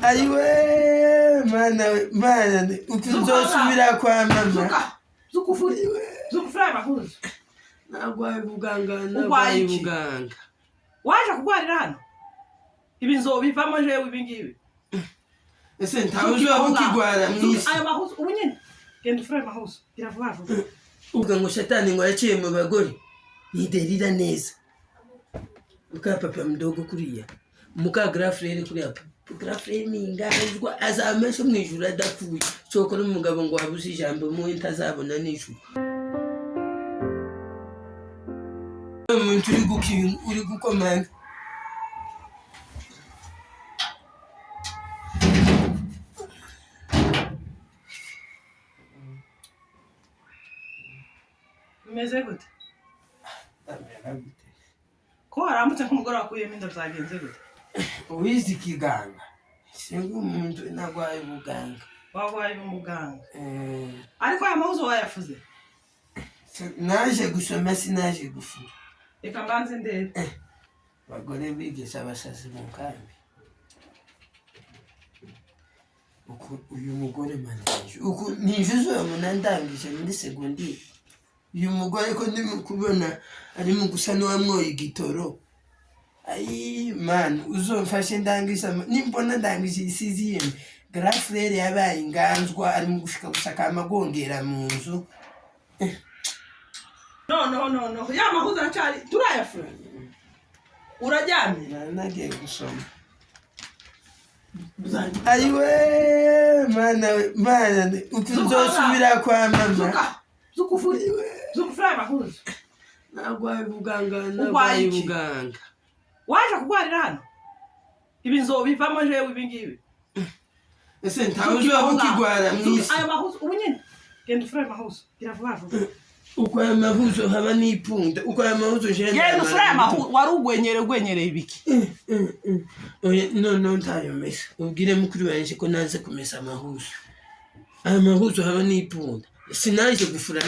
Ayiwe mana ukizosubira kwa mama zukufura mahuzo nagwaye buganga waje kugwarira hano ibinzo bivamo jewe ibingibi ese ntawuje ukigwara mwisi ayo mahuzo ubunyene genda ufura mahuzo iravuga ubwo ngo shetani ngo yaciye mu bagore niderira neza uka papa mdogo kuriya muka grafrere kuriya grafrere ningazwa azameshe mwijuru adapfuye cyokora umugabo ngo wabuze ijambo mu ntazabona n'ijuru umuntu uri gukomanga meze gute ko haramutse nk'umugore wakuyemo inda byagenze gute uwizi kiganga singu umuntu nagwaye buganga wagwaye umuganga ariko aya mahuzo wayafuze naje gusoma sinaje gufura reka mbanze ndebe bagore bigisha abasazi mu kambi uyu mugore mananje uko nijuzo munandangije muri segonderi uyu mugore ko ndimo kubona ari mu gusa n'uwamwoye igitoro ayi man uzofashe ndangisha nimbona ndangije isiziyeme grafrere yabaye inganzwa ari mu gushika gusaka amagongera mu nzu no ya mahuzo aracari turayafura urajyamye nagiye gusoma ayiwe mana ukizosubira kwa mama zukufura mahuzo nagwaye buganga waje kugwarira hano ibinzo bivamo jewe ibingibi ese ntawuje ukigwara mwisi ayo mahuzo ubunyene genda ufura mahuzo iravuga uko aya mahuzo haba n'ipunda uko aya mahuzo genda ufura mahuzo wari ugwenyere ibiki oye no ntayo mesa ubwire mukuru wanje ko naze kumesa amahuzo aya mahuzo haba n'ipunda sinaje gufura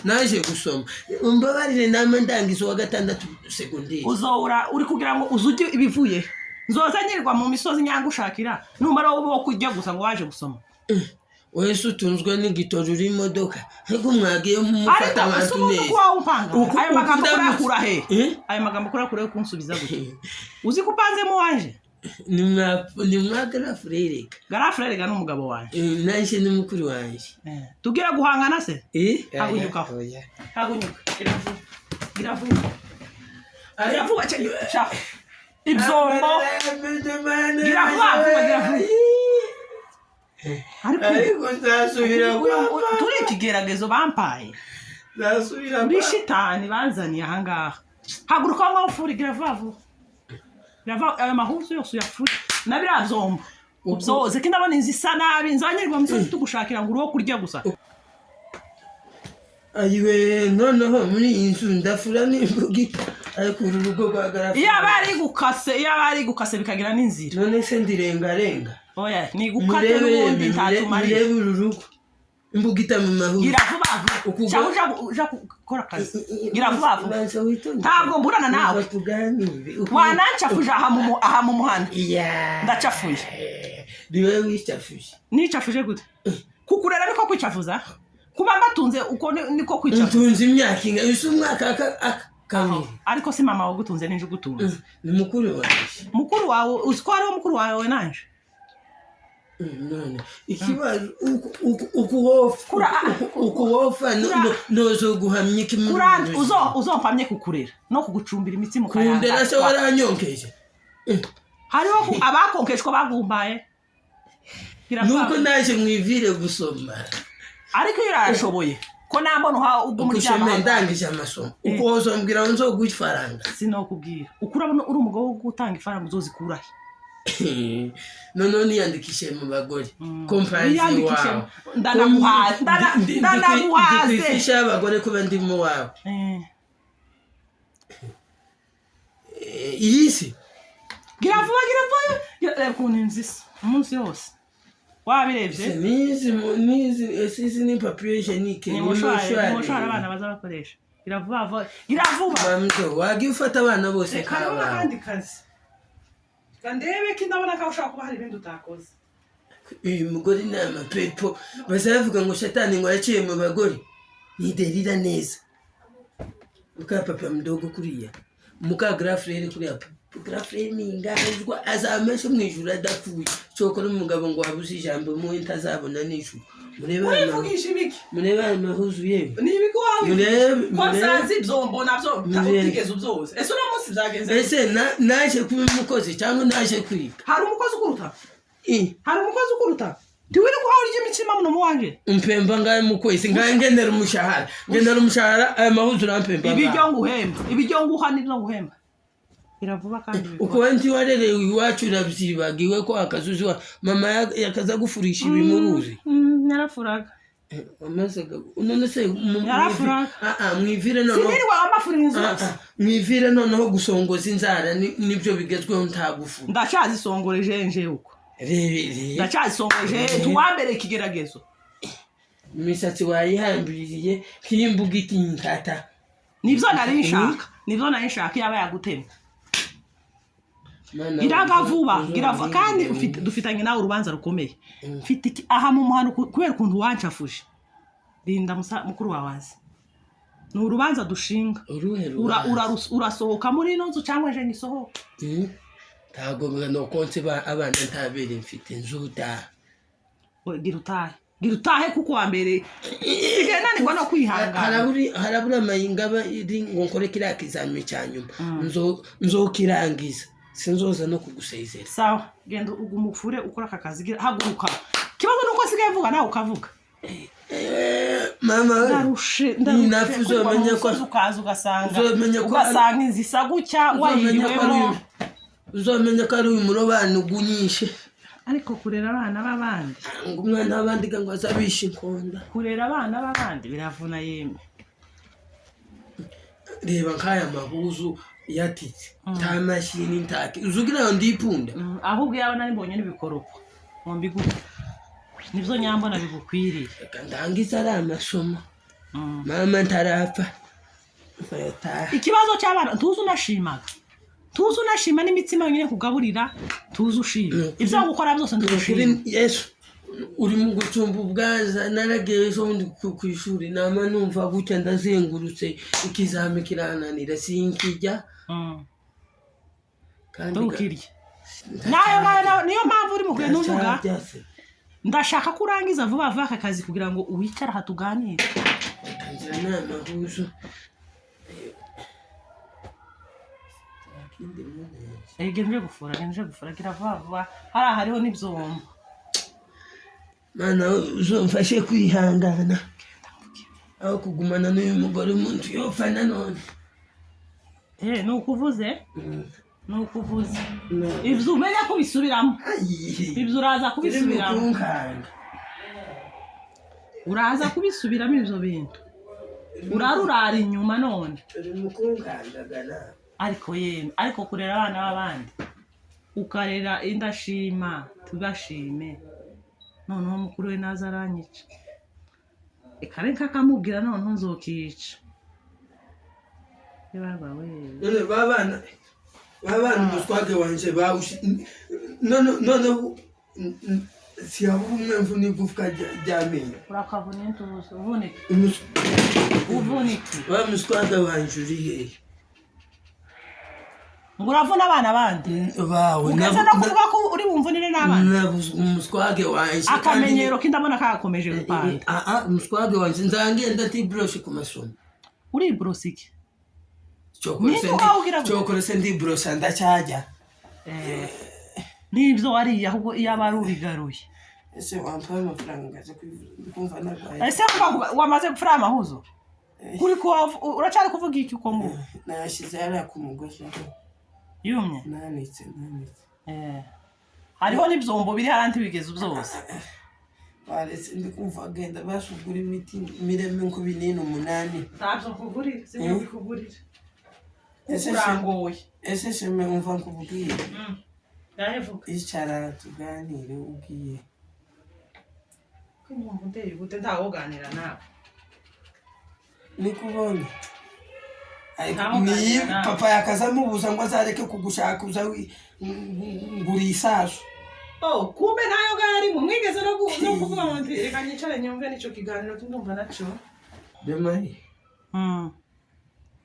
naje gusoma umbabarire nama ndangizo wa gatandatu segonderi uzora uri kugira ngo uzujye ibivuye nzozanyirwa mu misozi nyangushakira numara wo kujya gusa ngo waje gusoma wese utunzwe n'igitoro uri imodoka ariko mwagiye mufata abantu neza ayo magambo kurakura he ayo magambo kurakura yo kunsubiza gute uzi ko upanzemo wanje ni mwa grafrere ga n'umugabo wanje nanje n'umukuru wanje tugira guhangana se hagunyuka iravuga cha ibzombo iravuga ariko nzasubira turi ikigeragezo bampaye nzasubira muri shitani banzaniye ahangaha haguruka ngo ufuri gravavu ayo mahuzo yose uyafuri nabirazomba ubyoze kindabona inzisa nabi nzanyirwa musozi tugushakira ngo uruwo kurya gusa ayiwe noneho muri inzu ndafura n'imbugita ariko urugo rwa grafrere iyo bari gukase bikagira n'inzira none se ndirengarenga oya ni gukate n'ubundi ntatumariye urugo imbugita mu mahuzo gira uja gukora akazi gira vuba ntabwo mburana nawe wanancafuja aha mu muhanda ndacafuye niwe wicafuye nicafuje gute kukurera niko kwicafuza kuba mbatunze uko niko kwicafuza ntunze imyaka inga isi umwaka kabiri ariko si mama wagutunze ninje ugutunze ni mukuru wawe uziko ari mukuru wawe nanje none ikibazo ukuhofa nozo guhamye kimwe uzompamye kukurera no kugucumbira imitsi mu kayanga kundera se waranyonkeje hariho abakonkeshwa bagumbaye nuko naje mwivire gusoma ariko irashoboye ko nambona ubwo umuryango ndangije amasomo uko wozombwira ngo nzogwifaranga sinokubwira ukurabona uri umugabo wo gutanga ifaranga uzozikurahe no niyandikishe mu bagore kompanyi wawe ndanaguhaze abagore kuba ndimo wawe iyisi gira vuba kuntu nzisa umunsi wose wabirebye nizi ni papier hygienique ni mushwara abana bazabakoresha gira vuba wagiye ufata abana bose kandi kazi ndebe ko ndabona ko ushaka kuba hari ibindi utakoze. uyu mugore ni amapepo bazavuga ngo shetani ngo yaciye mu bagore niderira neza muka papa mdogo kuriya muka grafrere kuriya grafrere ni ingazwa azameshe mwijuru adapfuye cyoko n'umugabo ngo wabuze ijambo mu intazabona n'ijuru mureba amahuzu yewe ni ibigo wawe ko sazi byombo navyo utigeze ubyose ese no munsi byagenze ese naje kuba umukozi cyangwa naje kwiga hari umukozi ukuruta hari umukozi ukuruta Tiwiri kuhauri imitsima muno muwanje. Mpemba ngaye mukwezi ngaye ngendera umushahara aya mahuzu rampemba. Ibijyo nguhemba. Ibijyo nguhanira nguhemba. Iravuba kandi. Uko wanti warerewe iwacu irabyibagiwe ko akazuzi wa mama yakaza gufurisha ibimuruzi. Narafuraga. Amasaga none se yarafuraga. Mwivire none. Siniri wa amafurinzo. Mwivire none ho gusongoza inzara nibyo bigezweho ntagufu. Ndacazi songoreje nje uko. Ndacyasongoje tuwambere kigeragezo imisatsi wayihambiriye kiyimbuga itinkata nivyo nari nshaka yaba yagutema giraga vuba kandi dufitanye nawe urubanza rukomeye mfite aha mu muhano kubera kuntu wancafuje Linda mukuru wawazi ni urubanza dushinga urasohoka muri ino nzu cyangwa je ngisohoka Tago no konse ba abana ntabere mfite nzuda girutahe kuko wambere igenda ni no kwihangana harabura amayingaba iri ngo nkore kira kizami cyanyuma nzokirangiza sinzoza no kugusezera sawa genda ugumufure ukora akazi haguruka kibazo nuko sigaye vuga nawe ukavuga mama ndarushe nafuzo menya ko ukaza ugasanga inzisa gucya wayiriwemo uzomenya ko ari umurobano ugunyishe ariko kurera abana b'abandi ngo umwana w'abandi ngo azabisha inkonda kurera abana b'abandi biravuna yemwe reba nkaya mahuzu yatitse ta mashini ntake uzugira ndipunda ahubwo yabona nimbonye nibikoropo mumbiguye nivyo nyambona bigukwiriye ndangiza ari amasomo mama ntarapfa ikibazo cy'abana tuzu nashima n'imitsima nyine kugaburira tuzu ushima ibyo gukora byose ndushima Yesu uri mu gucumba ubwaza narageje undi ku ishuri nama numva gutya ndazengurutse ikizame kirananira sinkijya kandi ukirye nayo niyo mpamvu uri mu kure n'uvuga ndashaka kurangiza vuba vuba aka kazi kugira ngo uwicara hatuganire kanjana mahuzo nje gufura kirava hariho n'ibyombo mana uzomfashe kwihangana aho kugumana n'uyu mugore umuntu yofana none nukuvuze ibyo umenya ko bisubiramo ibyo uraza kubisubiramo ibyo bintu urarurara inyuma none ariko kurera abana b'abandi ukarera indashima tugashime noneho mukuru we naza aranyica ikarenka akamubwira noneho nzokica none babana umuswage wanje none siyabura umwemvu n'igufwa ry'amenyo urakavuna intuzo uvunike wa muswage wanje uri hehe ngo uravuna abana bandi uketse no kuvuga ko uri bumvunire n'abana umuswage wanje akamenyero k'indabona kakomeje gupanda umuswage wanje nzangenda ati brush ku masomo uri brush iki cyokora se ndi brush ndacyajya nibyo wariye ahubwo iyo aba rurigaruye ese wampaye amafaranga ngaze kumva narwaye ese wamaze gufura amahuzo kuri ko uracyari kuvuga iki uko ngo nayashize yari ku mugozi yumye nanitse hariho n'ibyombo biri haranti bigeze byose baretse ndi kumva agenda basugura imiti mireme nko binini 8 ntabyo kugurira sinyo bikugurira urangoye ese sheme umva nkubwiye yahevuga icara tuganire ugiye kumva ndeye gute ntawoganira nawe nikubonye ni papa yakazamubuza ngo azareke kugushaka uza nguri isasu. Kumbe nayo gari mu mwigeze no kuvuga ngo reka nyicare nyumve nico kiganiro tundumva naco. Demari.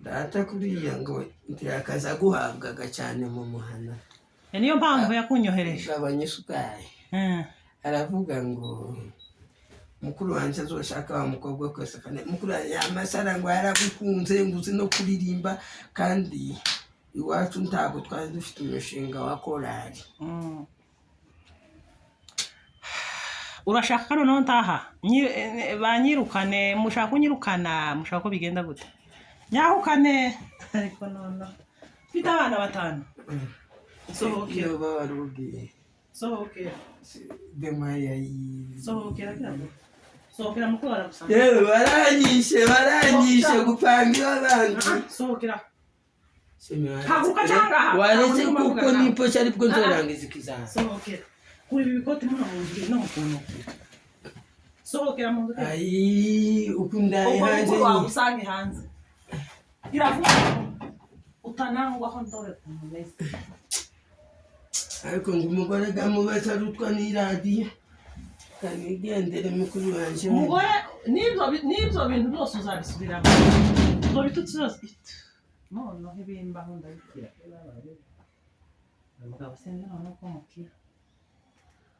Data kuriya ngo ntiyakaza guhabwaga cyane mu muhana. Niyo mpamvu yakunyohereje. Abanyesukari. Aravuga ngo mukuru wanje azoshaka wa mukobwa ko Safane. Mukuru yamasara ngo yaragukunze nguzi no kuririmba kandi iwacu ntago twari dufite umushinga wa korali. Urashaka noneho ntaha banyirukane mushaka kunyirukana mushaka ko bigenda gute nyahukane ariko nono mfite abana 5 sohokera barugiye sohokera Demaya sohokera mukuru aragusanga baranyishe gupanga abantu sohokera haguka cyanga waretse kuko nipo cyari bwo nzorangiza ikizaza sohokera kuri bikoti muno munzuri no mukuntu sohokera mu nzu ukunda hanze usange hanze iravuga utanangwa ho ndore kumumese ariko ngo umugore gamubaza rutwa ni radio kanigendere mukuru wanje umugore nibyo bintu byose uzabisubiramo ngo bitutse zose no hebimba ho ndabikira umugabo sende no ko mukira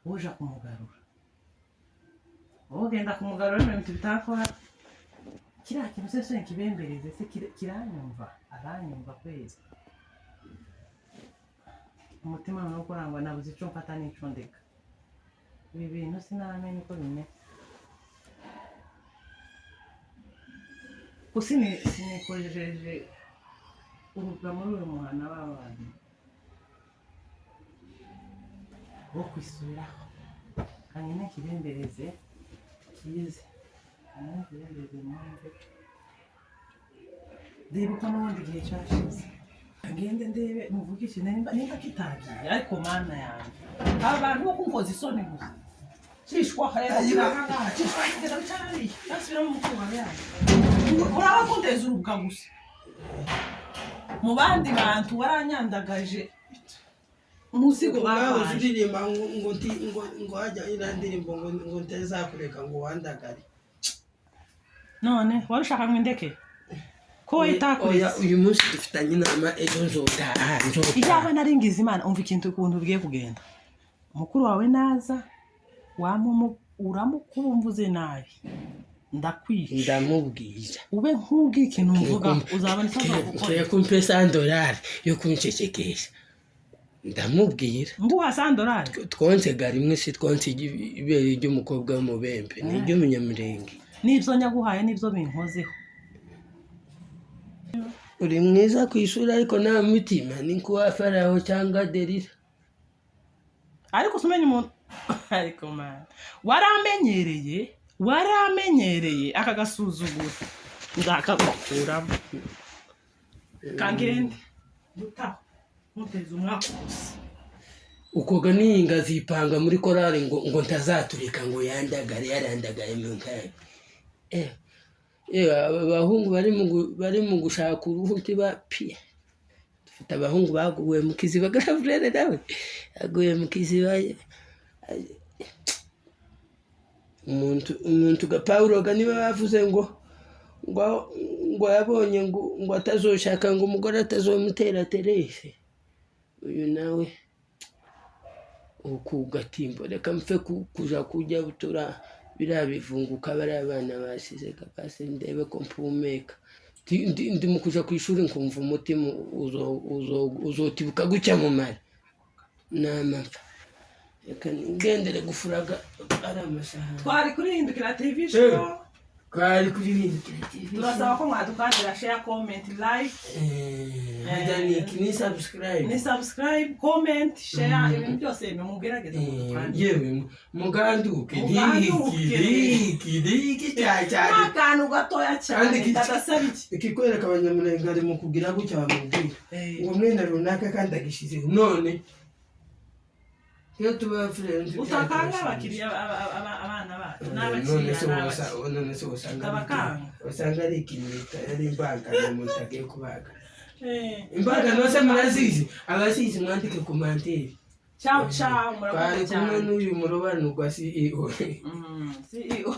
uja kumugarura ugenda kumugarura ibintu bitakora kiriya kintu se nkibembereze se kiranyumva aranyumva kwezi umutima no kurangwa nabuze ico mfata n'ico ndeka ibi bintu sinamenye ko bimeze sinikojeje urubwa muri uyu muhana w'abantu wo kwisubiraho kanyene kibembereze kize kibembereze mwumve ndibuka n'ubundi gihe cyashize agende ndebe muvugishe nimba kitagiye ariko mana yanjye abantu bo kunkoza isoni gusa cishwa hera cishwa kigera cyari asubira mu mukuru yawe uraba kundeza urubwa gusa mu bandi bantu waranyandagaje umuzigo babaje uririmba ngo hajya irandirimbo ngo ntezakureka ngo wandagare none warushaka mwindeke ko itakweza uyu munsi dufitanye inama ejo nzotaha ijaba naringiza imana umva ikintu ukuntu bigiye kugenda mukuru wawe naza uramukubumvuze nabi ndakwisha ndamubwira ube nk'ubwiye ikintu mvuga uzabona icyo gukora kumpe $100 yo kunshekekesha ndamubwira nguha $100 twonsega rimwe si twonse ibere ry'umukobwa w'umubembe n'iryo munyamurenge nibyo nyaguhaye nibyo binkozeho uri mwiza kwishura ariko nta mutima ni kuwa Faraho cyangwa Delila ariko sumenye umuntu ariko man waramenyereye akagasuzugura ndakagukuramo kangende dutaho muteze umwaka gusa ukoga ninga zipanga muri korali ngo ntazatureka ngo yandagare yarandagaye mu nkaye abahungu bari mu gushaka uruhu ntibapie dufite abahungu baguye mu kiziba Gavrere nawe yaguye mu kiziba umuntu ga Paulo ga niba bavuze ngo yabonye ngo atazoshaka ngo umugore atazomutera Terese uyu nawe ukugatimbo reka mfe kuja kujya butura birabivunguka bari abana basize kapase ndebe ko mpumeka ndi mukuja kwishuri nkumva umutima uzotibuka gucya mu mara namapfa reka ngendere gufuraga ari amasaha twari kurihindukira television twari kurihindukira TV turasaba ko mwadukandira share comment like ni subscribe comment share ibintu byose mugerageza mudukandira yewe muganduke diki cyane akantu gatoya cyane tadasabiki ikikwereka abanyamurenge ari mu kugira gutya bamubwira ngo mwene runaka kandi agishizeho none iyo tuba friends utakanga abakiriya abana bacu n'abakiriya none se usanga ari ikintu ari imbaga umuntu agiye kubaga imbaga nose murazizi abazizi mwandike ku manteri ciao murakoze cyane kumwe n'uyu murobanurwa CEO CEO